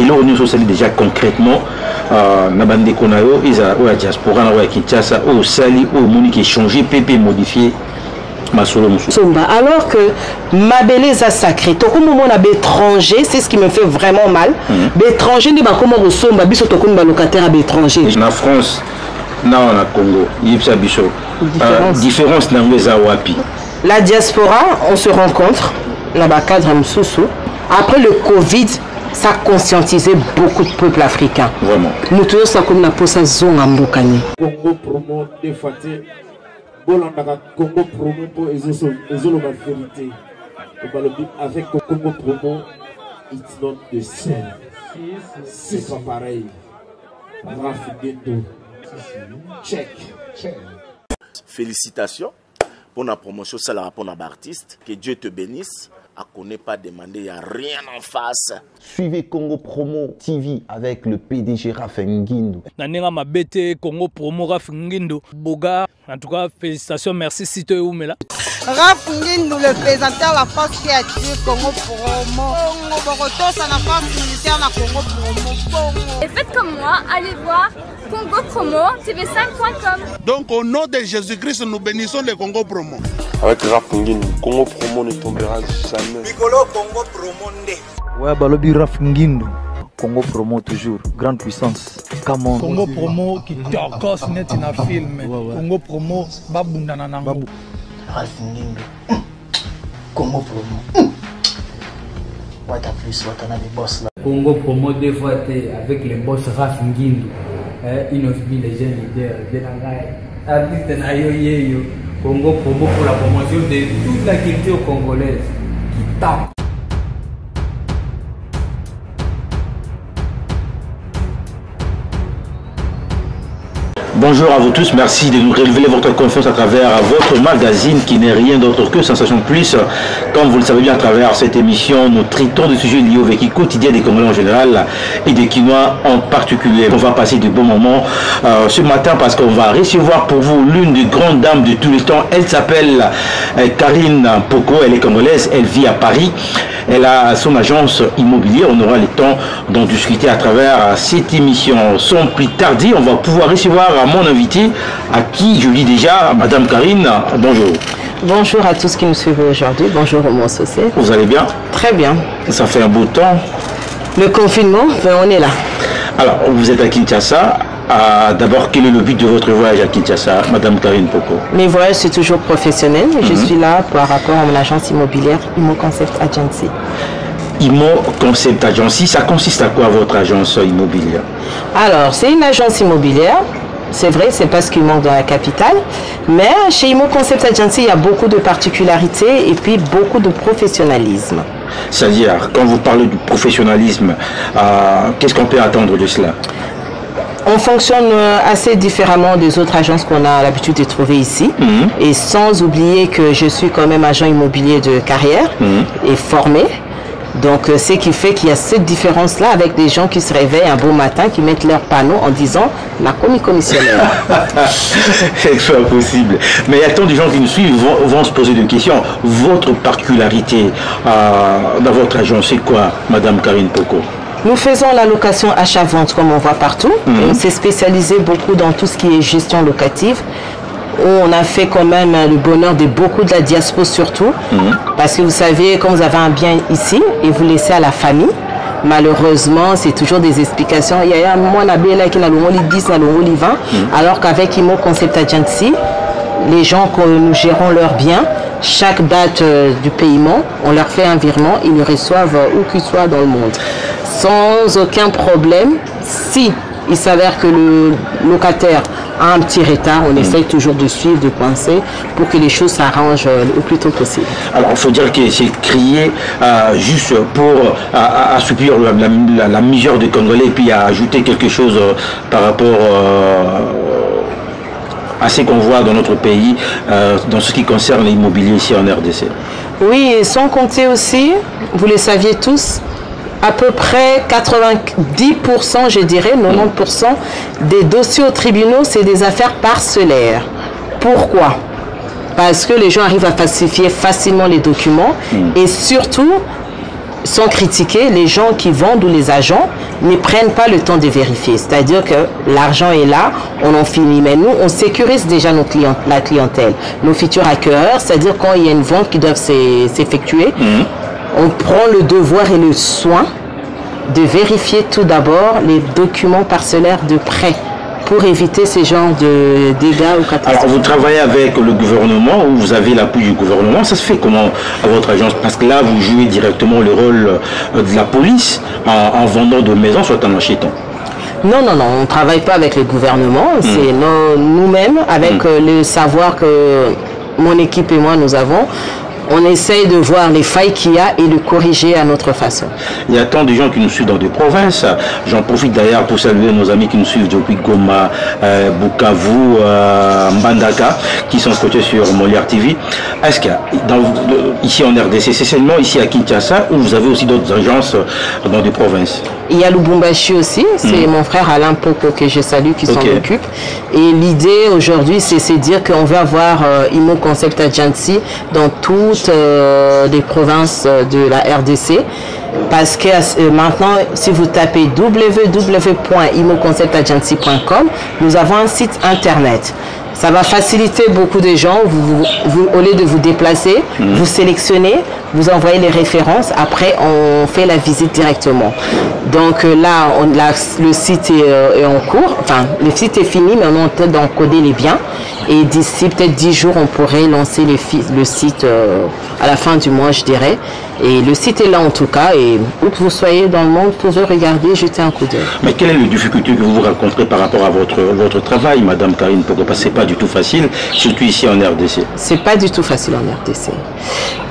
Et là, on est aussi déjà concrètement, Nabande Konayo, la diaspora, la Kinshasa, au Sali, au Monique échangé, PP modifié. Alors que ma belleza sacrée, tout comme on a d'étrangers, c'est ce qui me fait vraiment mal. D'étrangers, ne pas comment on somba, biso tout comme locataire à d'étrangers. En France, non, en Congo, il y a différence dans les Awapi. La diaspora, on se rencontre là-bas cadre Msoussou. Après le Covid, ça a conscientisé beaucoup de peuples africains. Vraiment. Nous tous ça comme la posa zone Mbokani. Congo promo des fatés. Congo promo pour les la vérité. Avec Congo promo, it's not the same. C'est pas pareil. Check. Félicitations pour la promotion, ça la rapport à l'artiste. Que Dieu te bénisse. À connaît pas demander, il n'y a rien en face. Suivez Congo Promo TV avec le PDG Raph Nguindu. Nanenga mabete Congo Promo Raph Nguindu. Boga, en tout cas, félicitations, merci Sito Oumela. Raph Nguindu, le présentateur de la force créative Congo Promo. Boroto, ça n'a pas militaire na Congo Promo. Et faites comme moi, allez voir Congo Promo, tv5.com. Donc au nom de Jésus-Christ, nous bénissons le Congo Promo. Avec Raph Nguindu, Congo Promo ne tombera jamais. Bigolo Congo Promo nde. Ouais, balobi Raph Nguindu. Congo Promo toujours, grande puissance. Come on. Congo Promo qui t'orcos net in a film. Congo Promo, babunda nanango. Raph Nguindu. Congo Promo. Wata plus, wata na les boss là. Congo Promo deux fois avec les boss Raph Nguindu. Inosbi les jeunes leaders. Benangai. Artiste na yo yeyo. Congo Promo pour la promotion de toute la culture congolaise qui tape. Bonjour à vous tous, merci de nous révéler votre confiance à travers votre magazine qui n'est rien d'autre que Sensation Plus. Comme vous le savez bien, à travers cette émission, nous traitons de sujets liés au vécu quotidien des Congolais en général et des Quinois en particulier. On va passer de bons moments ce matin parce qu'on va recevoir pour vous l'une des grandes dames de tous les temps. Elle s'appelle Karine Poko, elle est congolaise, elle vit à Paris. Elle a son agence immobilière, on aura le temps d'en discuter à travers cette émission. Sans plus tarder, on va pouvoir recevoir mon invité, à qui je dis déjà, Madame Karine, bonjour. Bonjour à tous qui nous suivent aujourd'hui, bonjour au monde social. Vous allez bien? Très bien. Ça fait un beau temps. Le confinement, on est là. Alors, vous êtes à Kinshasa. D'abord, quel est le but de votre voyage à Kinshasa, Madame Karine Poko? Mes voyages, c'est toujours professionnel. Je suis là par rapport à mon agence immobilière, Imo Concept Agency. Imo Concept Agency, ça consiste à quoi votre agence immobilière? Alors, c'est une agence immobilière. C'est vrai, c'est pas ce qui manque dans la capitale. Mais chez Imo Concept Agency, il y a beaucoup de particularités et puis beaucoup de professionnalisme. C'est-à-dire, quand vous parlez du professionnalisme, qu'est-ce qu'on peut attendre de cela? On fonctionne assez différemment des autres agences qu'on a l'habitude de trouver ici. Et sans oublier que je suis quand même agent immobilier de carrière et formé. Donc, ce qui fait qu'il y a cette différence-là avec des gens qui se réveillent un beau matin, qui mettent leur panneau en disant « la commissionnaire ». C'est pas possible. Mais il y a tant de gens qui nous suivent vont se poser des questions. Votre particularité dans votre agence, c'est quoi, Madame Karine Poko? Nous faisons la location achat-vente comme on voit partout. On s'est spécialisé beaucoup dans tout ce qui est gestion locative. On a fait quand même le bonheur de beaucoup de la diaspora surtout. Parce que vous savez, quand vous avez un bien ici et vous laissez à la famille, malheureusement, c'est toujours des explications. Il y a un mois qui a le 10, le 20. Alors qu'avec Imo Concept Agency, les gens que nous gérons leurs biens, chaque date du paiement, on leur fait un virement, ils le reçoivent où qu'ils soient dans le monde. Sans aucun problème, si il s'avère que le locataire a un petit retard, on essaye toujours de suivre, de penser pour que les choses s'arrangent le plus tôt possible. Alors il faut dire que c'est créé juste pour assouplir la misère des Congolais et puis à ajouter quelque chose par rapport à ce qu'on voit dans notre pays, dans ce qui concerne l'immobilier ici en RDC. Oui, et sans compter aussi, vous le saviez tous, à peu près 90%, je dirais, 90% des dossiers aux tribunaux, c'est des affaires parcellaires. Pourquoi? Parce que les gens arrivent à falsifier facilement les documents et surtout, sans critiquer, les gens qui vendent ou les agents ne prennent pas le temps de vérifier. C'est-à-dire que l'argent est là, on en finit. Mais nous, on sécurise déjà la clientèle, nos futurs acquéreurs. C'est-à-dire quand il y a une vente qui doit s'effectuer, on prend le devoir et le soin de vérifier tout d'abord les documents parcellaires de prêt pour éviter ces genres de dégâts ou catastrophes. Alors, vous travaillez avec le gouvernement ou vous avez l'appui du gouvernement? Ça se fait comment à votre agence? Parce que là, vous jouez directement le rôle de la police en vendant de maisons, soit en achetant. Non, on ne travaille pas avec le gouvernement. C'est nous-mêmes, avec le savoir que mon équipe et moi, nous avons. On essaye de voir les failles qu'il y a et de corriger à notre façon. Il y a tant de gens qui nous suivent dans des provinces. J'en profite d'ailleurs pour saluer nos amis qui nous suivent depuis Goma, Bukavu, Mbandaka, qui sont scotchés sur Molière TV. Est-ce qu'il y a, ici en RDC, c'est seulement ici à Kinshasa ou vous avez aussi d'autres agences dans des provinces? Il y a Lubumbashi aussi, c'est mon frère Alain Poko que je salue qui s'en occupe. Et l'idée aujourd'hui, c'est dire qu'on veut avoir Imo Concept Agency dans toutes les provinces de la RDC. Parce que maintenant, si vous tapez www.imoconceptagency.com, nous avons un site internet. Ça va faciliter beaucoup de gens. Au lieu de vous déplacer, vous sélectionnez, vous envoyez les références. Après, on fait la visite directement. Donc là, le site est en cours. Enfin, le site est fini, mais on est en train d'encoder les biens. Et d'ici peut-être 10 jours, on pourrait lancer le site à la fin du mois, je dirais. Et le site est là en tout cas. Et où que vous soyez dans le monde, vous pouvez regarder, jeter un coup d'œil. Mais quelle est la difficulté que vous rencontrez par rapport à votre travail, Madame Karine Poko? Parce que c'est pas du tout facile, surtout ici en RDC. C'est pas du tout facile en RDC.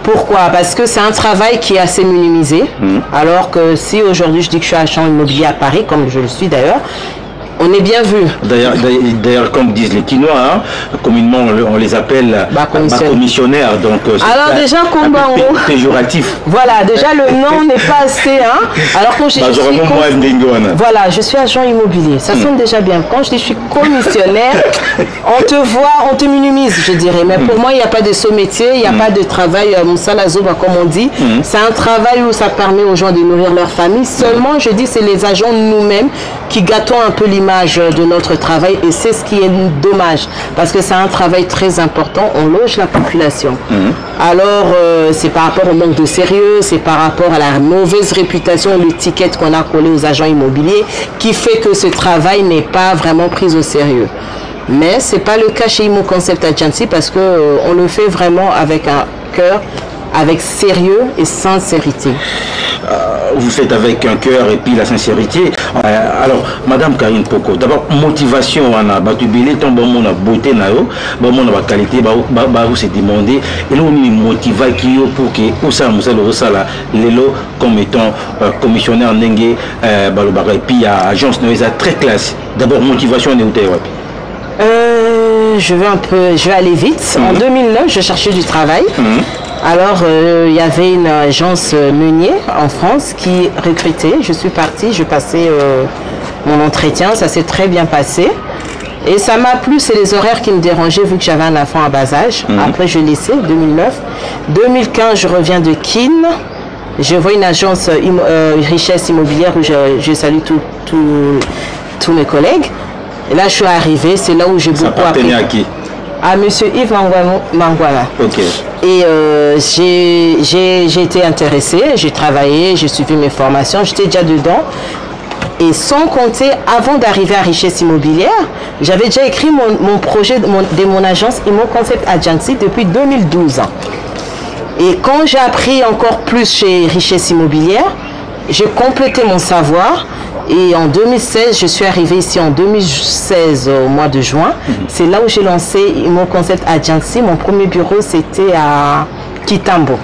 Pourquoi? Parce que c'est un travail qui est assez minimisé. Alors que si aujourd'hui je dis que je suis agent immobilier à Paris, comme je le suis d'ailleurs, on est bien vu. D'ailleurs, comme disent les Quinois, hein, communément on les appelle commissionnaires. Donc alors déjà combat en haut. Péjoratif. Voilà, déjà le nom n'est pas assez. Hein. Alors quand je dis voilà, je suis agent immobilier. Ça sonne déjà bien. Quand je dis je suis commissionnaire, on te voit, on te minimise, je dirais. Mais pour moi, il n'y a pas de saut métier, il n'y a pas de travail moussalazoba comme on dit. C'est un travail où ça permet aux gens de nourrir leur famille. Seulement, je dis, c'est les agents nous-mêmes qui gâtons un peu l'image de notre travail et c'est ce qui est dommage parce que c'est un travail très important, on loge la population. Alors c'est par rapport au manque de sérieux, c'est par rapport à la mauvaise réputation, l'étiquette qu'on a collée aux agents immobiliers qui fait que ce travail n'est pas vraiment pris au sérieux. Mais c'est pas le cas chez Imo Concept Agency parce que on le fait vraiment avec un cœur, avec sérieux et sincérité. Vous faites avec un cœur et puis la sincérité. Alors, Madame Karine Poko, d'abord, motivation, on a batubile, ton bon monde a beauté, bon monde a qualité, vous s'est demandé, et là, on est motivé pour que, où ça, l'élo, comme étant commissionnaire Nengue, et puis il y a agence, très classe. D'abord, motivation, on est où je vais aller vite. En 2009, je cherchais du travail. Alors, il y avait une agence Meunier en France qui recrutait. Je suis partie, je passais mon entretien, ça s'est très bien passé. Et ça m'a plu, c'est les horaires qui me dérangeaient vu que j'avais un enfant à bas âge. Après, je laissais, 2009. 2015, je reviens de Kin. Je vois une agence richesse immobilière où je salue tous mes collègues. Et là, je suis arrivée, c'est là où j'ai beaucoup appris. À qui? À monsieur Yves Mangwana. Ok. Et j'ai été intéressée, j'ai travaillé, j'ai suivi mes formations, j'étais déjà dedans. Et sans compter, avant d'arriver à Richesse Immobilière, j'avais déjà écrit mon projet de mon agence Imo Concept Agency depuis 2012. Et quand j'ai appris encore plus chez Richesse Immobilière, j'ai complété mon savoir. Et en 2016, je suis arrivée ici en 2016 au mois de juin. C'est là où j'ai lancé Imo Concept Agency. Mon premier bureau, c'était à Kitambo.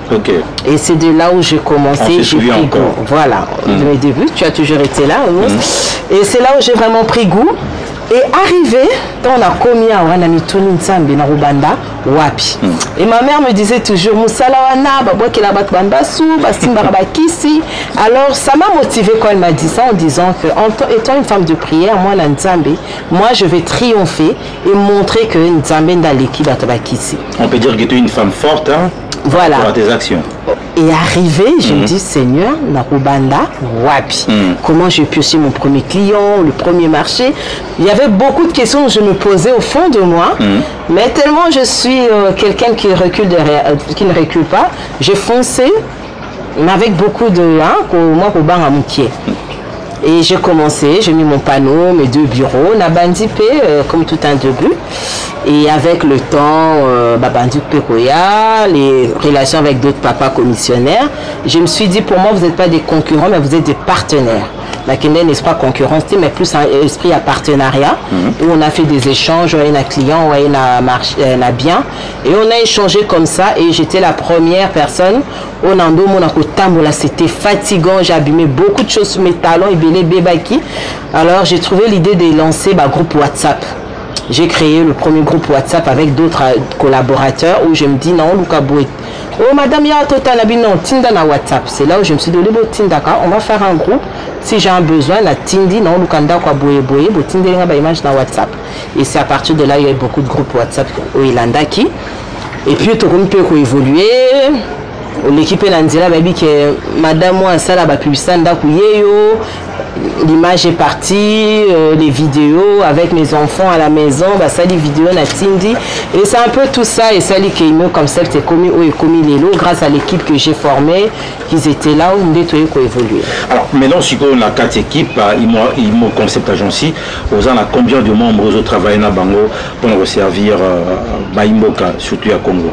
Et c'est de là où j'ai commencé. J'ai pris goût. Voilà, de mes débuts, tu as toujours été là. Et c'est là où j'ai vraiment pris goût. Et arrivé, on a commis à Wanamitoni Nsambe na Rubanda, Wapi. Et ma mère me disait toujours, Moussala Wana, Babouakela Batbambasu, Basimba Rabakisi. Alors ça m'a motivée quand elle m'a dit ça en disant que, étant une femme de prière, moi, la Nsambe, moi je vais triompher et montrer que Nsambe n'a l'équipe Batabakisi. On peut dire que tu es une femme forte, hein? Voilà. Pour tes actions. Et arrivé, je me dis, Seigneur, Narubanda, Wapi. Comment j'ai pu suivre mon premier client, le premier marché? Il y avait beaucoup de questions que je me posais au fond de moi. Mais tellement je suis quelqu'un qui ne recule pas, j'ai foncé, mais avec beaucoup de... moi, pour bang à moutier. Et j'ai commencé, j'ai mis mon panneau, mes 2 bureaux, on a bandipé comme tout un début. Et avec le temps, les relations avec d'autres papas commissionnaires, je me suis dit, pour moi, vous n'êtes pas des concurrents, mais vous êtes des partenaires. La Kenya n'est pas concurrence, mais plus un esprit à partenariat, où on a fait des échanges, on a un client, on a bien. Et on a échangé comme ça, et j'étais la première personne. C'était fatigant, j'ai abîmé beaucoup de choses sur mes talons, et bébaki. Alors j'ai trouvé l'idée de lancer un groupe WhatsApp. J'ai créé le premier groupe WhatsApp avec d'autres collaborateurs où je me dis non, Luka Boué. Oh madame, ya total non, Tinda na WhatsApp. C'est là où je me suis dit, on va faire un groupe. Si j'ai un besoin, la Tindi, non, Lukanda kwa Boué Boué, Tindi nga image na WhatsApp. Et c'est à partir de là, il y a eu beaucoup de groupes WhatsApp au Ilandaki. Et puis, tout le monde peut évoluer. L'équipe est là, que madame, moi, ça là, l'image est partie, les vidéos avec mes enfants à la maison, ça les vidéos na Tindi. Et c'est un peu tout ça, et ça les Keimo comme ça, c'est commis les lots grâce à l'équipe que j'ai formée, qu'ils étaient là où on nettoyait pour évoluer. Alors maintenant, si on a 4 équipes, il m'a concept agency, vous en a combien de membres au travail na Bango pour nous servir Baimboka, surtout à Congo?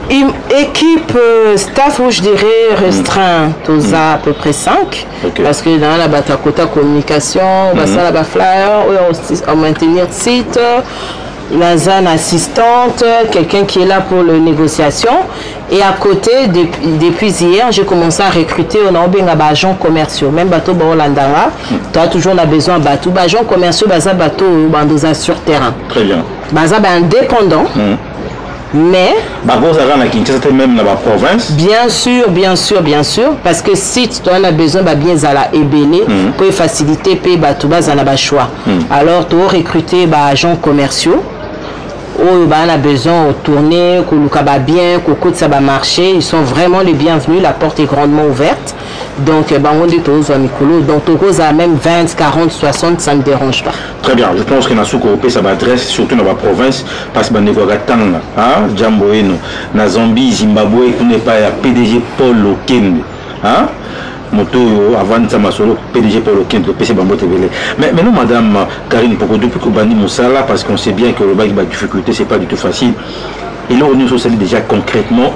Équipe staff, je dirais restreint, à peu près 5. Parce que dans la Batakota communication, la flyer, on maintenir site, la zone assistante, quelqu'un qui est là pour les négociations. Et à côté, depuis hier, j'ai commencé à recruter, on a des agents commerciaux. Même bateau Baolandara, tu as toujours besoin de bateaux. Agents commerciaux, bateau sur terrain. Très bien. Bateau indépendant. Mais même dans la province. Bien sûr, parce que si tu en as besoin, bien à la ébélé pour faciliter payer à choix. Alors tu as recruté des agents commerciaux. On a besoin de tourner, que bien, que ça va marcher. Ils sont vraiment les bienvenus, la porte est grandement ouverte. Donc, on dit tous donc Togo a même 20, 40, 60, ça ne me dérange pas. Très bien, je pense que dans ce ça m'adresse surtout dans la province, parce que Jamboeno, na Zambie, Zimbabwe, on n'est pas PDG Paul Okende. Moto avant de masolo PDG Paul Okende, PC Bambo TV. Mais nous, madame Karine Poko, depuis que Bani Moussala, parce qu'on sait bien que le bac de difficulté, c'est pas du tout facile. Et là, on nous socialise déjà concrètement,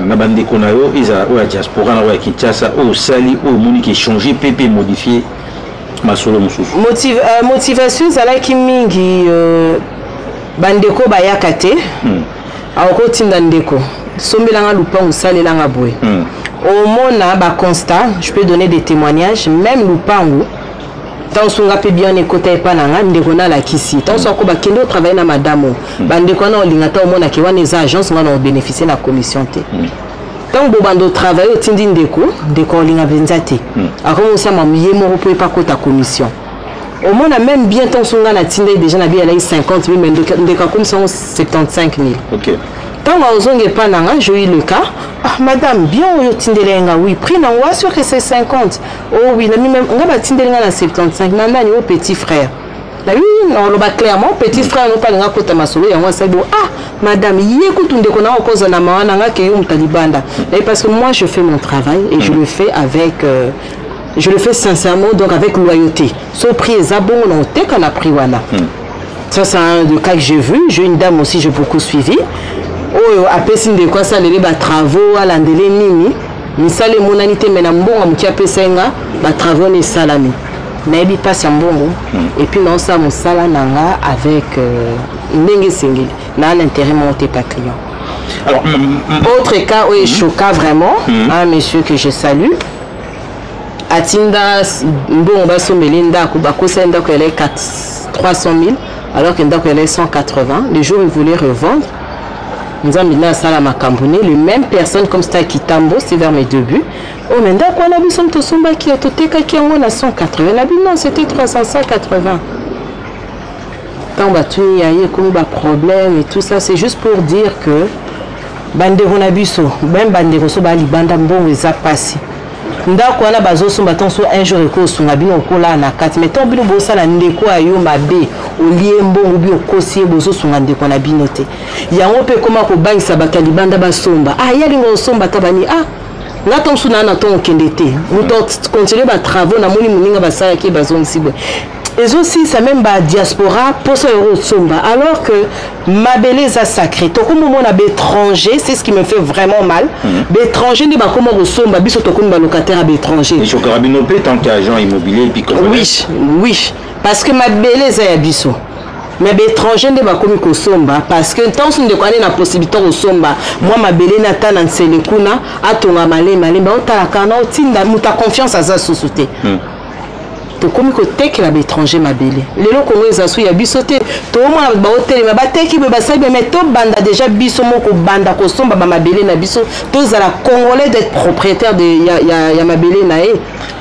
Nabande Konayo, la diaspora, la Kinshasa, au Sali, au Moni qui est changé, PP modifié, Masolo Moussou. Motivation, c'est là qui mingi Bandeko Bayakate, Aoko Tindandeko, Sombelanga Lupang ou Sali Langa Boué. Au Mona, constat, je peux donner des témoignages, même Lupango. Tant qu'on a bien écouté pas na la kisi tant qu'on a kendo travailler na madame bande ko na lingata o mona ki wana les agences ngana bénéficier na commission té tant bo bando travailler au tindi ndeko linga benzate ako ça ma miye mo pour pas ko ta commission au mona même bien tant qu'on a tindi déjà na bien 50 000 mais ndeka comme 75 000. OK. Tant que pas j'ai eu le cas. Ah, madame, bien, oui, prix, non, sûr que c'est 50. Oh oui, même, on va tindelenga na 75. Maman, au petit frère. Là, oui, non, on va clairement, petit frère, on pas de kota masolo, et on va dire, ah, madame, écoute, on déconne en cause de la maman, on a qui est talibanda. Parce que moi, je fais mon travail et je le fais avec. Je le fais sincèrement, donc avec loyauté. Son prix est bon, on a pris wana. Ça, c'est un des cas que j'ai vu. J'ai une dame aussi, j'ai beaucoup suivi. Oh, après, c'est de quoi ça, les travaux, à l'andélé, nini. Mais ça, les monanités, mais n'a bon, on tient pesenga, travaux, les salami. Mais il passe un bon. Et puis, non, ça, mon salananga avec Nengue Sengil. Là, l'intérêt monté pas client. Alors, autre cas, oui, choquant vraiment, un monsieur que je salue. Atinda, bon, on va se mêler, elle est 300 000, alors qu'elle est 180. Le jour où il voulait revendre, nous avons mis là ça la Macambouné, les mêmes personnes comme ça qui tambo, c'est vers mes débuts. Oh, mais d'accord, on a vu son tosomba qui a toté qui a 180. Non, c'était 380. Quand on va tout y a comme un problème et tout ça, c'est juste pour dire que bandeko na biso même bandeko so ba libanda mbongo eza pasi ndako wana bazosomba tonso un jour ekosunga bino okola na kati mais tant bino bosala ndeko ayo mabe olie mbongo bi okosi bozosunga ndeko na bino te yango pe koma ko bangisa bakali banda basomba yali ngo somba tabani nga tonso na ton okende te muto continuer ba travaux na moni muninga basala ki bazongisi bo et aussi ça même ba diaspora pour ce euro somba alors que mabele za sacré to comme mon étranger c'est ce qui me fait vraiment mal l'étranger ne ba comment somba biso to comme ba locataire à l'étranger et chokarabino pe tant qu'agent immobilier puis oui parce que mabele za ya biso mais l'étranger ne va comme ko somba parce que tant on de connait la possibilité au somba moi mabele na ta na nsele kuna atonga malé ba otala kana otinda muta confiance à za société comme côté que l'étranger m'a belé les locaux nous asso ya bisoté to mona ba hôtel ma bateki be basabe mais to banda déjà biso moko banda ko somba ba mabele na biso to za la congolais d'être propriétaire de ya mabele na e.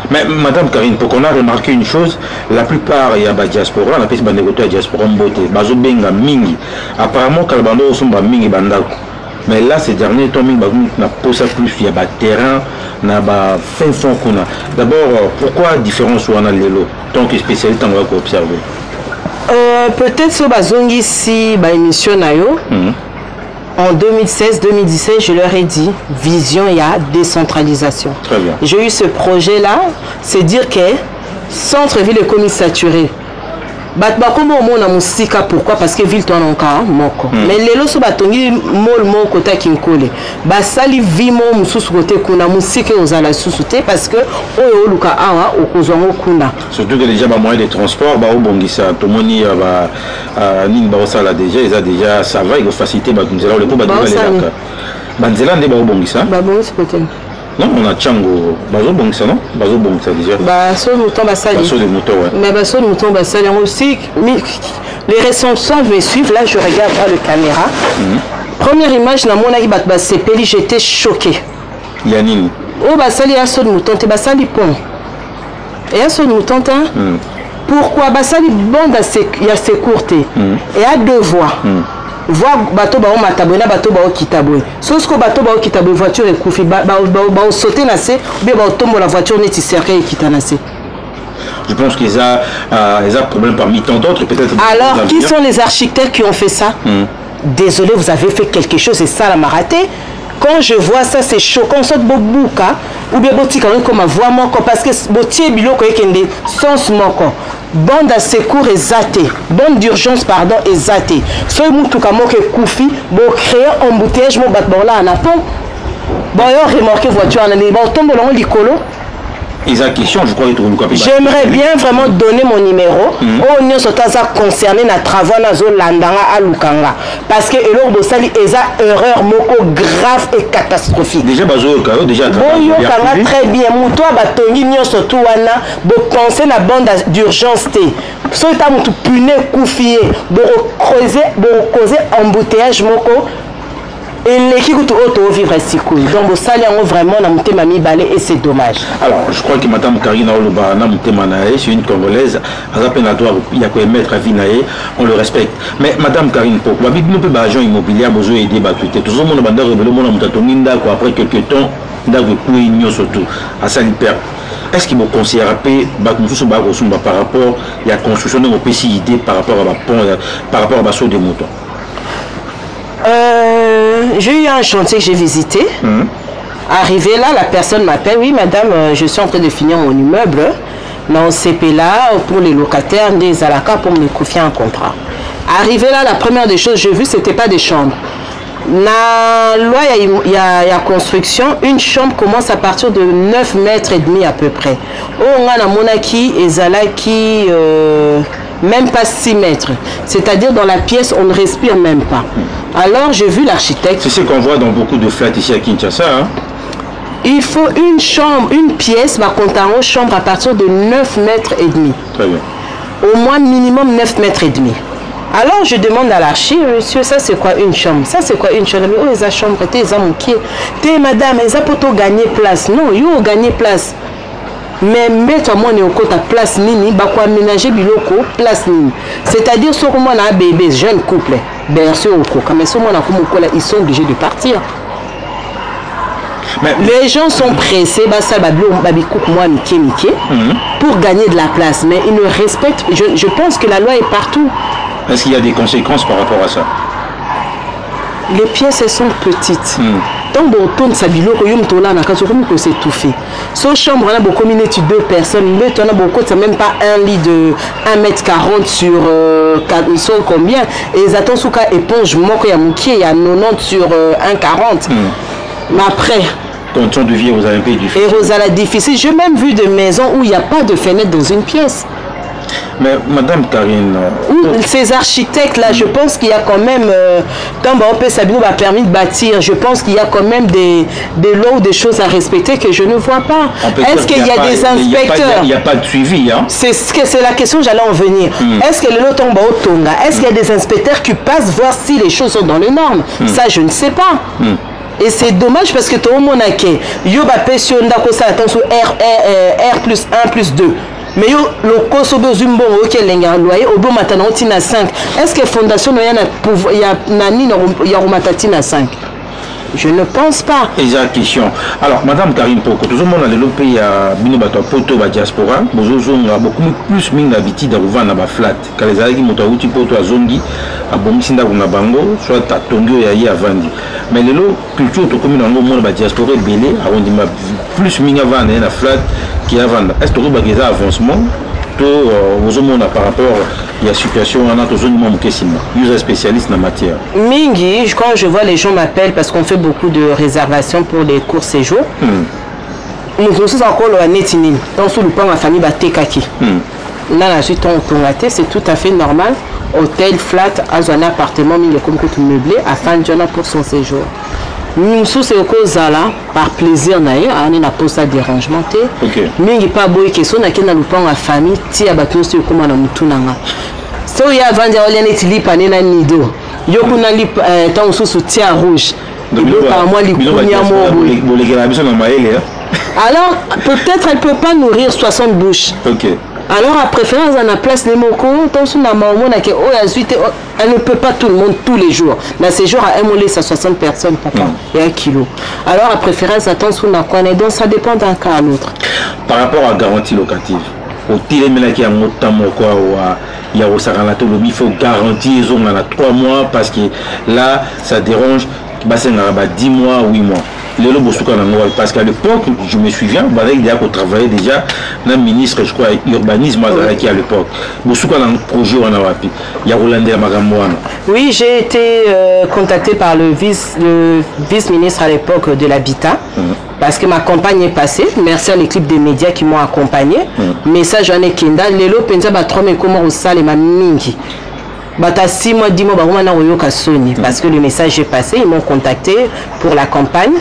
Mais madame Karine, pour qu'on a remarqué une chose, la plupart il y a ba diaspora, on appelle ça négocier diaspora mbote bazo benga mingi apparemment kalbando somba mingi banda. Mais là, ces derniers temps, on a posé plus, il y a des terrains, il y a des fins fonds. D'abord, pourquoi différence ou on a les lots? Tant que spécialiste, on va observer. Peut-être que bazongi ici, émission en 2016-2017, je leur ai dit, vision, il y a décentralisation. Très bien. J'ai eu ce projet-là, c'est dire que centre-ville est comme saturé. Comme au monde musika pourquoi parce que ville ton encore moko mais les loso batongi mol moko ta kinkole basali vimo mususu côté kuna musika ozala susute parce que oyo luka awa okozwango kuna surtout que déjà ba moyen de transport ba obongisa to moni ba nini ba osala déjà ça va il faut faciliter ba nzela le ko ba dibala ba nzela ndé ba obongisa ba bongisa côté non, on a Tchango, Bazo Bongsa, non? Bazo Bongsa déjà. Bazo Mouton Bassali. Bazo de Mouton, ouais. Mais Bazo de Mouton Bassali aussi, les responsables me suivent, là je regarde par la caméra. Première image, dans mon aïbat Bassepeli, j'étais choqué. Yanine. Oh, Bassali, Bazo de Mouton, t'es Bassali Pont. Et Bazo de Mouton, pourquoi Bassali bande il y a ses courtés et à deux voies. Voir bateau ba matabona bateau ba kitaboy sosko bateau ba kitaboy voiture et koufi ba sauter na se bien ba tomber la voiture net cercle et kitanase. Je pense qu'ils ont problème parmi tant d'autres peut-être. Alors qui sont les architectes qui ont fait ça? Désolé, vous avez fait quelque chose et ça la m'a raté. Quand je vois ça, c'est choquant. Soit bobouka ou bien botika comme ma voix moko parce que botier biloko ekende sens moko. Bande à secours exaté, bande d'urgence pardon exaté. Soit mutuka moko koufi, bo créer embouteillage mo bat bon là en apon. Bon yo remarqué voiture en allée, bon tombe long likolo. J'aimerais bien vraiment donner mon numéro aux gens qui concernés dans les travaux à Lukanga. Parce que l'heure de sali est une erreur grave et catastrophique. Déjà, déjà très bien. Moutoua batongi nyo surtout wana bo penser la bande d'urgence té. So ta mutu puné koufié bo causer embouteillage moko. Et l'équipe auto vivre ici donc vous salez vraiment na mutema mibale et c'est dommage. Alors je crois que madame Karina Oloba na mutema nae c'est une congolaise à peine à droit il y a quoi mettre à vie nae on le respecte mais madame Karine pourquoi bibi peut ba agent immobilier a besoin aider ba tout le monde banda rebelle mon mutatonginda quoi après quelques temps ndago kuinyo surtout à ça lui perd. Est-ce qu'il me conseille rappeler par rapport à la construction de mon PCID par rapport à la saut de moutons? J'ai eu un chantier que j'ai visité. Arrivé là, la personne m'appelle. Oui, madame, je suis en train de finir mon immeuble. Dans CP là, pour les locataires, des alaka pour me confier un contrat. Arrivé là, la première des choses que j'ai vues, ce n'était pas des chambres. La loi, il y a construction. Une chambre commence à partir de 9 mètres et demi à peu près. On a monaki et zalaki. Même pas 6 mètres. C'est-à-dire dans la pièce, on ne respire même pas. Alors j'ai vu l'architecte. C'est ce qu'on voit dans beaucoup de flats ici à Kinshasa. Hein? Il faut une chambre, une pièce, ma compte en chambre à partir de 9 mètres et demi. Très bien. Au moins minimum 9 mètres et demi. Alors je demande à l'archi, monsieur, ça c'est quoi une chambre? Ça c'est quoi une chambre? Oh, ils ont chambre, ils ont qui? T'es madame, ils ont pour gagner place. Non, ils ont gagné place. Mais mettre moi au côté place nini ba ko aménager biloko place nini c'est-à-dire ce que moi na bébé jeune couple berceau au coca mais ce moi na comme ils sont obligés de partir Les gens sont pressés, pour gagner de la place, mais ils ne respectent. Je pense que la loi est partout. Est-ce qu'il y a des conséquences par rapport à ça? Les pièces, elles sont petites. Tant bon tourne sa bilo ko yum tola na kaso comme que c'est tout fait. So chambre on a beaucoup minute 2 personnes, mais on a beaucoup c'est même pas un lit de 1m40 sur 400 combien et ils attendent sous cas éponge moko ya mukie ya 90 sur 1,40. Mais après conditions de vie vous avez un peu difficile. Et vous avez difficile, j'ai même vu des maisons où il n'y a pas de fenêtre dans une pièce. Mais Madame Karine... Ces architectes-là, je pense qu'il y a quand même... Quand Baopé Sabino m'a permis de bâtir, je pense qu'il y a quand même des lois ou des choses à respecter que je ne vois pas. Est-ce qu'il y a des inspecteurs? Il n'y a pas de suivi. Hein? C'est la question, j'allais en venir. Est-ce que le lot tombe au Tonga? Est-ce qu'il y a des inspecteurs qui passent voir si les choses sont dans les normes? Ça, je ne sais pas. Et c'est dommage parce que tout le monde a que Yoba Pession Ndako attend sur R plus 1 plus 2. Mais le coso bezumbo ok lenga loyer au bon matin on tina 5. Est-ce que fondation il y a nani il y a romatina 5? Je ne pense pas. Exact question. Alors Madame Karine Poko, tout le monde a le pays à Binobato Poto ba diaspora, bozozonga beaucoup plus mingi d'habitude à revendre na flat. Quand les alaki motauti poto a zongi a bomisinda kuna bango soit ta tongyo ya yi avandi. Mais le culture to commune ngo monde ba diaspora belé a on dit plus mingi avant na flat qui avanda. Est-ce que vous avez des avancements par rapport à la situation dans notre zone vous êtes spécialiste en la matière. Mingi, quand je vois les gens m'appellent parce qu'on fait beaucoup de réservations pour les courts séjours. Nous sommes encore à Netinin. Dans sous le pan ma famille Batekaki. Là, c'est tout à fait normal. Hôtel, flat, un appartement, comme meublé, à Fanjana pour son séjour. Nous sommes par plaisir on n'a pas ça dérangement mais il pas beau que son na la famille ti abato sur comment na mutunanga so ya vendre on est li panena nido yoko na li tant sous tia rouge par moi li alors peut-être elle peut pas nourrir 60 bouches. Alors à préférence on a place les moko tant sous na maman na que elle ne peut pas tout le monde tous les jours. Dans ces jours à émoler ça 60 personnes papa et 1 kilo. Alors à préférence attends sous na quoi donc ça dépend d'un cas à l'autre. Par rapport à garantie locative, au télémena qui a notamment quoi il y a au Saranato il faut garantir ils ont 3 mois parce que là ça dérange bassin 10 mois 8 mois. Parce qu'à l'époque, je me souviens, il y a travaillé déjà dans le ministre, je crois, urbanisme qui à l'époque. Projet il y a Rolandé Magamouana. Oui, j'ai été contacté par le vice-ministre à l'époque de l'habitat. Parce que ma campagne est passée. Merci à l'équipe des médias qui m'ont accompagné. Message j'en ai Kenda. Lelo Penza Batrome comment au sale et ma mingi. Bata 6 mois, 10 mois, parce que le message est passé. Ils m'ont contacté pour la campagne.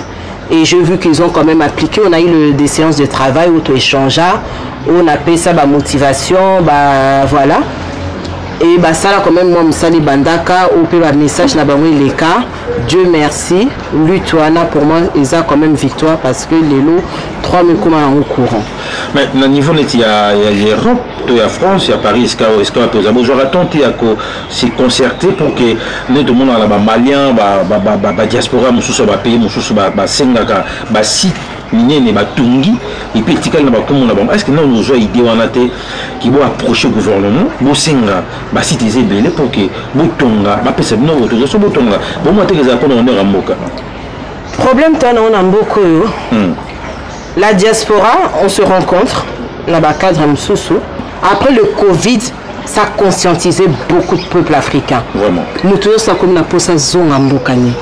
Et j'ai vu qu'ils ont quand même appliqué. On a eu des séances de travail, auto-échangeant. On a payé ça, motivation, voilà. Et ça là quand même, moi, Moussali Bandaka, au message, les cas. Dieu merci. Lutoana, pour moi, ils ont quand même victoire parce que les lots, 3 000 communs au courant. Mais au niveau, il y a l'Europe, il y a France, il y a Paris, j'aurais tenté à se concerter pour que tout le monde, les Maliens, la diaspora, les pays, les Sengaka, les sites, les Batungi, et puis est-ce que nous avons une idée qui vont approcher le gouvernement, les Senga, les sites belés pour que les Tonga, les personnes qui ont autorisation, les Tonga, bon, moi, les Japon, on est en Mboka. Problème, on a beaucoup. La diaspora, on se rencontre, là-bas, cadre Msoussou. Après le Covid, ça a conscientisé beaucoup de peuples africains. Vraiment. Nous tous, ça comme la posa zone en Mbokani.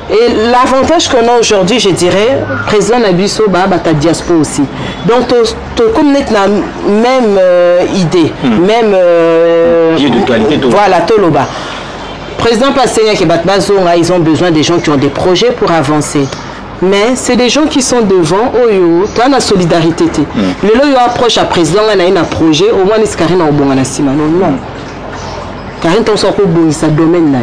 Et l'avantage qu'on a aujourd'hui, je dirais, président Nabiso, ta diaspora aussi. Donc, comme nous la même idée, même. de qualité, voilà, Toloba. Président Passénia qui ils ont besoin des gens qui ont des projets pour avancer. Mais c'est des gens qui sont devant, tu as la solidarité. Le lot approche à président, on a un projet, au moins les Karine au bon non. Karine ton sort bon ça domaine là.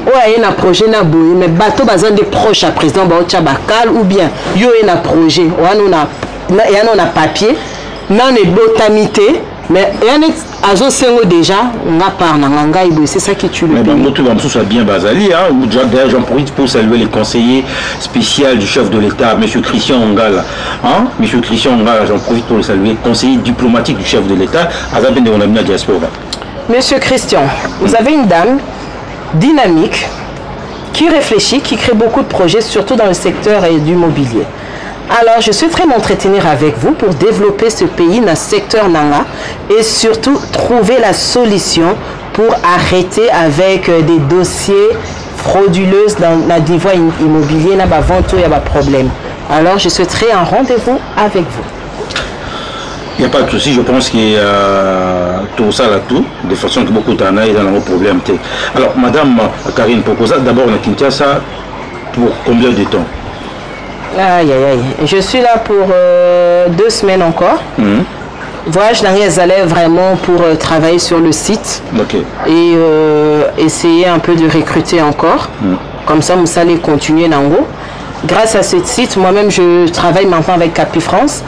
Ouais, il y a un projet na boy, mais bateau besoin des proches à président Bacal ou bien yo un projet, on a papier, non est botamité, Mais Azo Sengo déjà, on a parlé, c'est ça qui tue le pays. Mais tout ça bien Bazali, d'ailleurs j'en profite pour saluer les conseillers spéciaux du chef de l'État, M. Christian Ongala. M. Christian Ongala, j'en profite pour le saluer, conseiller diplomatique du chef de l'État, à Zaben de Ronamina Diaspora. Monsieur Christian, vous avez une dame dynamique, qui réfléchit, qui crée beaucoup de projets, surtout dans le secteur du mobilier. Alors, je souhaiterais m'entretenir avec vous pour développer ce pays dans le secteur Nanga et surtout trouver la solution pour arrêter avec des dossiers frauduleux dans le niveau immobilier, il y a des ventes, il y a des problèmes. Alors, je souhaiterais un rendez-vous avec vous. Il n'y a pas de souci, je pense que tout ça là tout, de façon que beaucoup d'en a dans nos problèmes. Alors, Madame Karine Popoza, d'abord on a Kinshasa pour combien de temps? Aïe, aïe, aïe. Je suis là pour 2 semaines encore. Voyage d'Ariès allait vraiment pour travailler sur le site et essayer un peu de recruter encore. Comme ça, vous allez continuer Nango. Grâce à ce site, moi-même, je travaille maintenant avec Capifrance.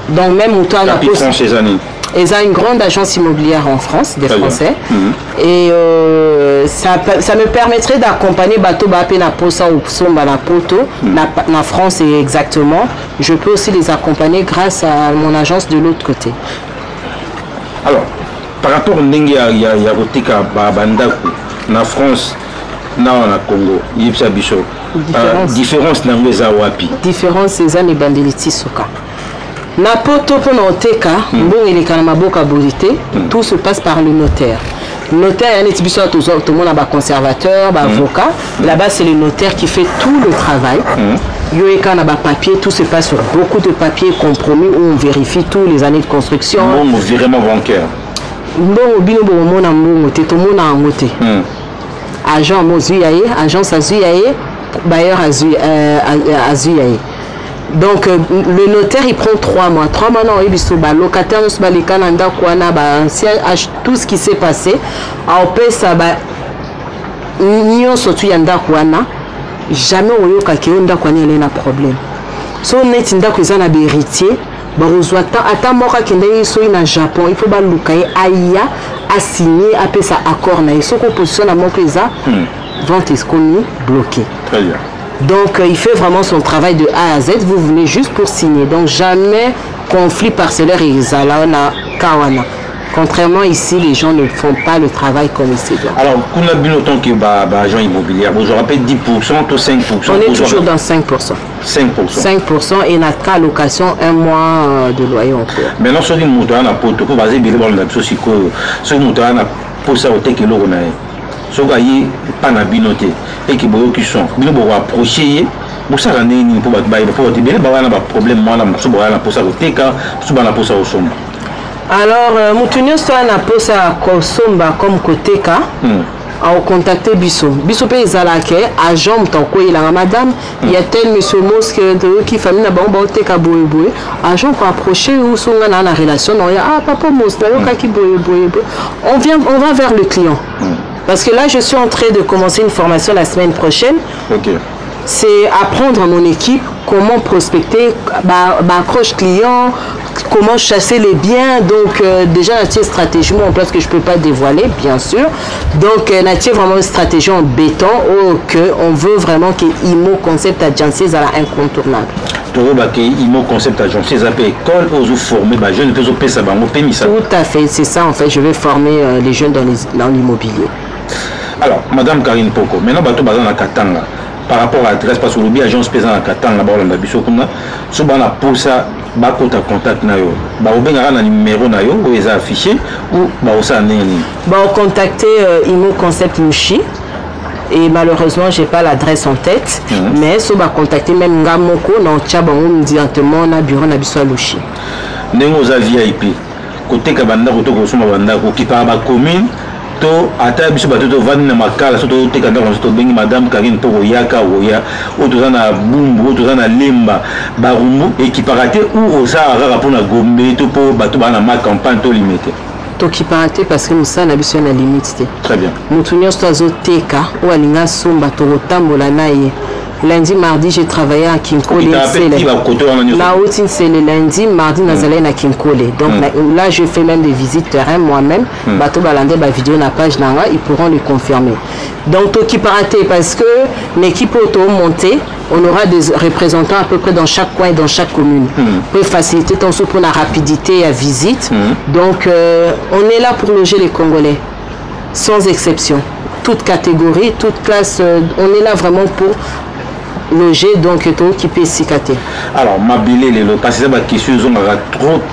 Donc, même où toi, Capifrance, ces années. Ils ont une grande agence immobilière en France, des Français. Et ça me permettrait d'accompagner Bateau Bapé na Posa ou Somba na Poto, na France exactement. Je peux aussi les accompagner grâce à mon agence de l'autre côté. Alors, par rapport à Nengia Yarotika Bandaku, na France, na Congo, Yipsa Bicho, différence na Ngweza Wapi. Différence, c'est les bandeliti soka. Na poto pour noteka, bon il est quand même boka bolité, tout se passe par le notaire. Le notaire, il y a un étudiant, tout le monde a un conservateur, un avocat. Là-bas, c'est le notaire qui fait tout le travail. Il y a un papier, tout se passe sur beaucoup de papiers compromis où on vérifie tous les années de construction. Bon, vraiment bancaire. Bon, bino bon, mon amour, tout le monde a un moté. Agent Mozuyaye, agence Azuyaye, bailleur Azuyaye. Donc, le notaire, il prend 3 mois. 3 mois, non, il y a locataire, tout ce qui s'est passé. Jamais on y a un problème. Si on est un héritier, à Japon, il faut que signer accord. Vente est bloquée. Très bien. Donc, il fait vraiment son travail de A à Z. Vous venez juste pour signer. Donc, jamais conflit parcellaire et Zalaona Kawana. Contrairement ici, les gens ne font pas le travail comme ici. Alors, on a bien autant que agent immobilier. Je rappelle 10% ou 5%. On est toujours dans 5%. 5% et notre cas location 1 mois de loyer en cours. Maintenant, sur les moutons, on a pour baser bien sur les moutons, on a pour ça au tel que l'on a. Ce qui est pas na binoté et qui beaucoup qui sont bien beaucoup approcher pour ça on est pour bien ba problème moi là so ba pour ça au teka so ba pour ça au somba. Alors mutunyo so na pour ça ko somba comme côté ka a contacter biso pe ezala ke agent mtoko ila madame il y a tel monsieur mosque qui famille na ba teka boye agent ko approcher ou songa na relation non ya papa mosque yo ka ki boye on va vers le client. Parce que là, je suis en train de commencer une formation la semaine prochaine. C'est apprendre à mon équipe comment prospecter, accroche client, comment chasser les biens. Donc, déjà, il y a une stratégie en place que je ne peux pas dévoiler, bien sûr. Donc, il y a vraiment une stratégie en béton où on veut vraiment que IMO Concept Agency soit incontournable. IMO Concept Agency, ça peut école aux former les jeunes, tout à fait, c'est ça en fait. Je vais former les jeunes dans l'immobilier. Alors, Madame Karine Poko, maintenant, bateau basé dans Katanga, par rapport à l'adresse, parce que l'agence pesant à Katanga, on a vu si on a pour ça, on a contact, on a un numéro où ils ont affiché, ou on contacter IMO Concept Luchi. Et malheureusement, je n'ai pas l'adresse en tête, mais si on va contacter même Ngamoko, on a directement dans le bureau de Luchi. Nous avons VIP, côté Kabanda, qui parle de la commune. Ata biso bato to vandi na makala so to tekanda ko bengi madame Karine Poko yaka oya o to na bumbu o to na lemba barumbu équiparate ou osara pour na gombe to po bato bana ma campagne to limité to équiparate parce que musa na biso na limite. Très bien. Mutu nyonso azoteka o alinga somba to tambola na ye Lundi, mardi, j'ai travaillé à Kinkole. C'est le lundi, mardi, nazalé na Kinkole. Donc là, je fais même des visites terrain moi-même. Bateau balandé, ma vidéo na page nanga, ils pourront le confirmer. Donc, tout qui paraté parce que l'équipe auto montée, on aura des représentants à peu près dans chaque coin et dans chaque commune. Pour faciliter ton sou pour la rapidité et la visite. Donc, on est là pour loger les Congolais, sans exception. Toute catégorie, toute classe, on est là vraiment pour loger, donc tout qui peut s'y cater. Alors, ma belle, le passé, ma question, on aura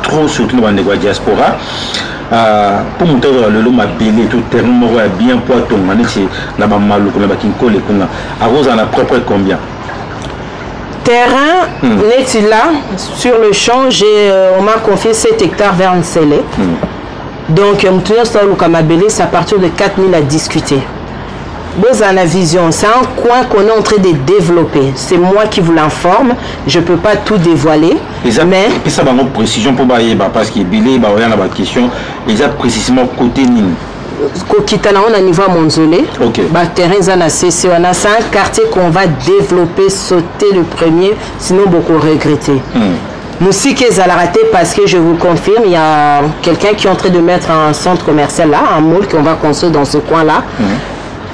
trop, surtout dans la diaspora. Pour monter le lot, ma belle, tout terrain, on bien pour ton année, la maman, la Kinkole, à vous en a propre combien? Terrain, n'est-il là, sur le champ, on m'a confié 7 hectares vers un scellé. Donc, c'est à partir de 4000 à discuter. Vous avez la vision, c'est un coin qu'on est en train de développer. C'est moi qui vous l'informe, je ne peux pas tout dévoiler. Mais ça va une précision pour parce qu'il y a une question, exact précisément côté Nîmes. On a niveau à Monzolé, terrain c'est un quartier qu'on va développer, sauter le premier, sinon beaucoup regretter. Moussik est raté parce que je vous confirme, il y a quelqu'un qui est en train de mettre un centre commercial là, un mall qu'on va construire dans ce coin là.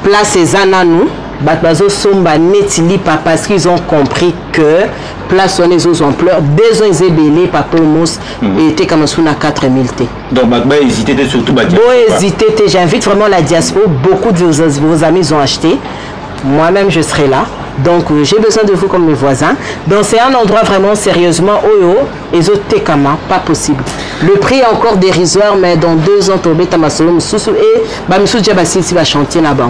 Place Zananou, Batbazo Somba Netili parce qu'ils ont compris que place on les ampleurs, besoin zébélé papa mousse et était comme sous 4000 T. Donc Batba hésité surtout hésité, j'invite vraiment la diaspora, beaucoup de vos amis ont acheté. Moi-même je serai là. Donc j'ai besoin de vous comme mes voisins. Donc c'est un endroit vraiment sérieusement et Tekama, pas possible. Le prix est encore dérisoire, mais dans 2 ans, Tobé Tamasolo Moussou et Bamissou Djabassi va chanter là-bas.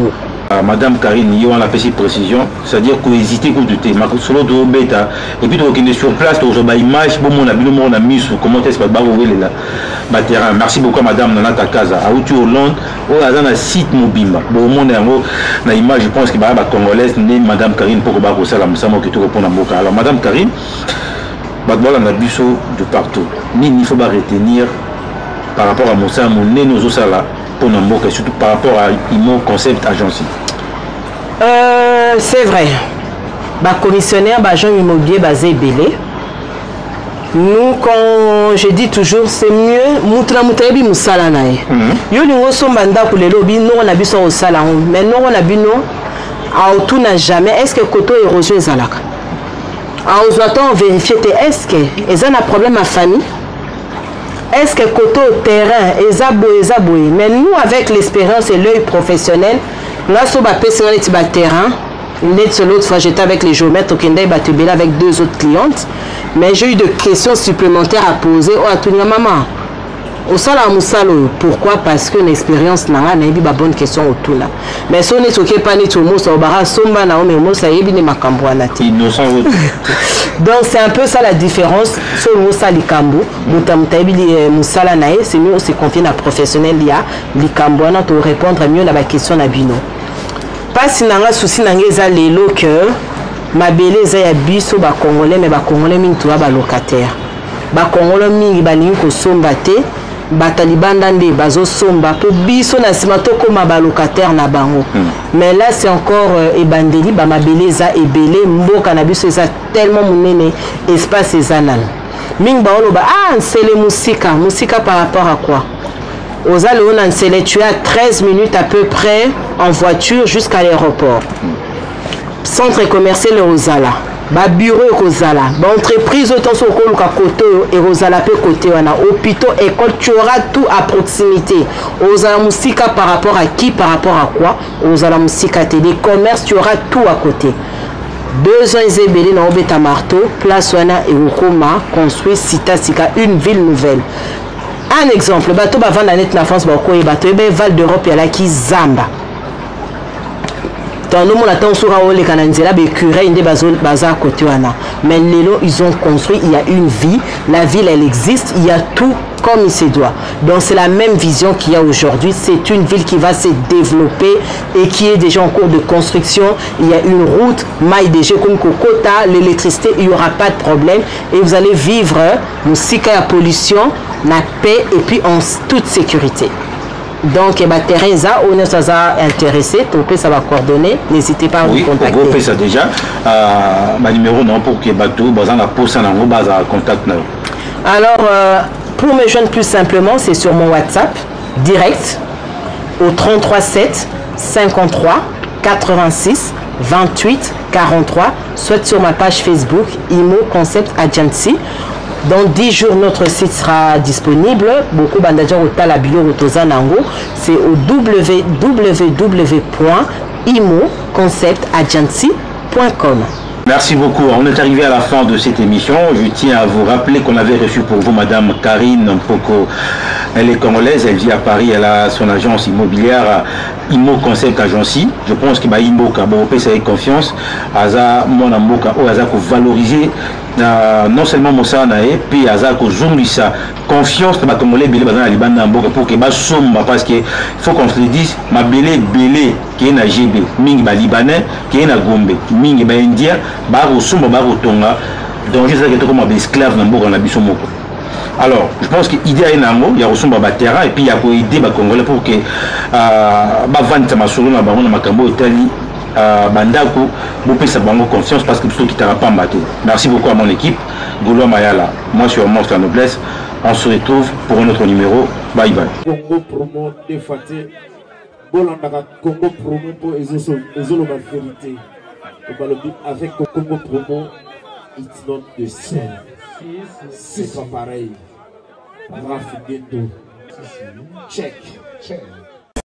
Madame Karine, il y a une petite précision, c'est-à-dire qu'on hésite à douter. Et puis, on est sur place, on a une image, on a mis sur comment est-ce que le terrain. Merci beaucoup, Madame Nanata Kaza. À Outu Hollande, on a un site mobile. Bon, on a une image, je pense que la Congolaise, Madame Karine, pour que tu répondes à Moka. Alors, Madame Karine, on a bu de partout. Il faut pas retenir par rapport à Moussa, nos osala. Pour nous, surtout par rapport à mon concept agence. C'est vrai. Commissionnaire, agent immobilier basé Bélé. Nous, quand je dis toujours, c'est mieux. Moutra Moutabi Moussala nae. Yo lingo sombanda pour les lobbies, nous on a vu ça au salon. Mais nous on a vu nous. À tout n'a jamais. Est-ce que Koto érosion est alaka? À on vérifier est-ce que ils ont un problème à famille? Est-ce que côté terrain est aboué? Mais nous, avec l'expérience et l'œil professionnel, là, sur le terrain, l'autre fois, j'étais avec les géomètres au Kenda et avec 2 autres clientes. Mais j'ai eu des questions supplémentaires à poser. Oh, à tout le maman. Pourquoi? Parce que l'expérience n'a pas bonne question autour là. Mais si on est occupé par les tourments, on va somba na mais ça y est bien macambouanati. Donc c'est un peu ça la différence. Sur Moussa Likambo, Moussala nae, c'est mieux se confier à professionnel liya Likambouana pour répondre mieux à la question na bino. Pas si nanga souci nangeza lelo que ma beleza ya biso ba Congolais mais ba Congolais mingi ba locataire. Ba Congolais mingi ba lingi ko somba te. Batalibanda nde bazo somba po biso na simato koma ba locataire na bango. Mais là c'est encore ebandeli ba mabeleza ebele mboka na biso eza tellement munene espace ezanal. Ming ba oloba c'est le musika par rapport à quoi? Aux Aléon Nsele, tu as 13 minutes à peu près en voiture jusqu'à l'aéroport. Centre commercial Rosala. Ba bureau Rosala. Ba entreprise autant sur côté et Rosala peut côté on a hôpital école tu auras tout à proximité. Aux Musika par rapport à qui, par rapport à quoi? Aux Musika des commerces tu auras tout à côté. 2 ans Zébélé na Obeta Marteau, place Wana et Okoma construit Sita Sika une ville nouvelle. Un exemple, bateau va vendre la France bateau Val d'Europe et là qui Zamba. Dans le monde attend sur les cananzela becuré inde bazar côté wana. Mais ils ont construit, il y a une vie, la ville elle existe, il y a tout comme il se doit. Donc c'est la même vision qu'il y a aujourd'hui, c'est une ville qui va se développer et qui est déjà en cours de construction. Il y a une route, maille déjà comme Kokota, l'électricité, il n'y aura pas de problème et vous allez vivre musique à pollution, la paix et puis en toute sécurité. Donc, Teresa, on est intéressé, ça va coordonner. N'hésitez pas à vous contacter. Vous faites ça déjà. Ma numéro non pour que Batou, la poste en base à contact. Alors, pour me joindre plus simplement, c'est sur mon WhatsApp direct au 33 7 53 86 28 43, soit sur ma page Facebook Imo Concept Agency. Dans 10 jours, notre site sera disponible. Beaucoup bandadja au la bio nango. C'est au www.imoconceptagency.com. Merci beaucoup. On est arrivé à la fin de cette émission. Je tiens à vous rappeler qu'on avait reçu pour vous Madame Karine Mpoko. Elle est congolaise, elle vit à Paris, elle a son agence immobilière Imo Concept Agency. Je pense que Imo Kabopé, ça avec confiance. Aza mon amboka ou Aza ko valoriser non seulement Mossana et puis Aza ko zoomisa confiance de Congolais belé bazana libanda amboka pour que ba somba parce que faut qu'on se le dise ma belé qui est na GB mingi ba libanais qui est na Gombe mingi ba indien ba ko somba ba ko tonga donc je sais que comme esclave na mboka na biso moko. Alors, je pense que l'idée est nango, il y a reçu ma terrain et puis il y a pour aider les Congolais pour que vendre ma solo na bango na makambo Italie bandako bopé sa bango confiance parce que plutôt qui t'a pas maté. Merci beaucoup à mon équipe, Golo Mayala. Moi sur Monstre la Noblesse. On se retrouve pour un autre numéro. Bye bye. Congo promo défaté. Bolandaka Congo promo pour ezolo ma vérité. Avec Congo promo, it's not the same. C'est pas pareil. Check.